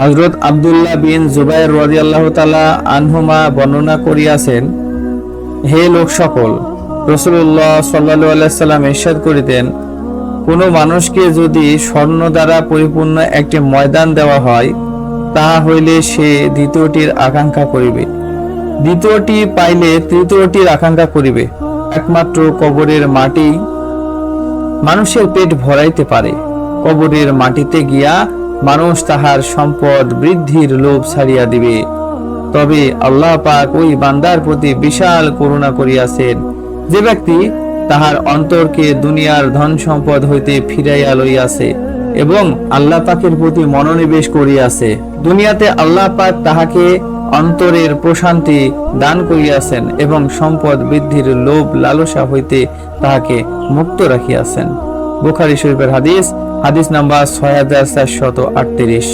হযরত আব্দুল্লাহ বিন জুবাইর রাদিয়াল্লাহু তাআলা আনহুমা বর্ণনা করিয়াছেন, হে লোক সকল, রাসূলুল্লাহ সাল্লাল্লাহু আলাইহি সাল্লাম ইরশাদ করিতেন, কোনো মানুষকে যদি স্বর্ণ দ্বারা পরিপূর্ণ একটি ময়দান দেওয়া হয়, তাহা হইলে সে দ্বিতীয়টির আকাঙ্ক্ষা করিবে, দ্বিতীয়টি পাইলে তৃতীয়টির আকাঙ্ক্ষা করিবে। একমাত্র কবরের মাটি মানুষের পেট ভরাইতে পারে। কবরের মাটিতে গিয়া মানুষ তাহার সম্পদ বৃদ্ধির লোভ ছাড়িয়া দিবে। তবে আল্লাহ পাক ওই বান্দার প্রতি বিশাল করুণা করিয়াছেন, যে ব্যক্তি তাহার অন্তরকে দুনিয়ার ধন সম্পদ হইতে ফিরাইয়া লইয়াছে এবং আল্লাহ পাকের প্রতি মনোনিবেশ করিয়াছে। দুনিয়াতে আল্লাহ পাক তাহাকে অন্তরের প্রশান্তি দান করিয়াছেন এবং সম্পদ বৃদ্ধির লোভ লালসা হইতে তাহাকে মুক্ত রাখিয়াছেন। বুখারী শরীফের হাদিস, হাদিস নাম্বার 6438।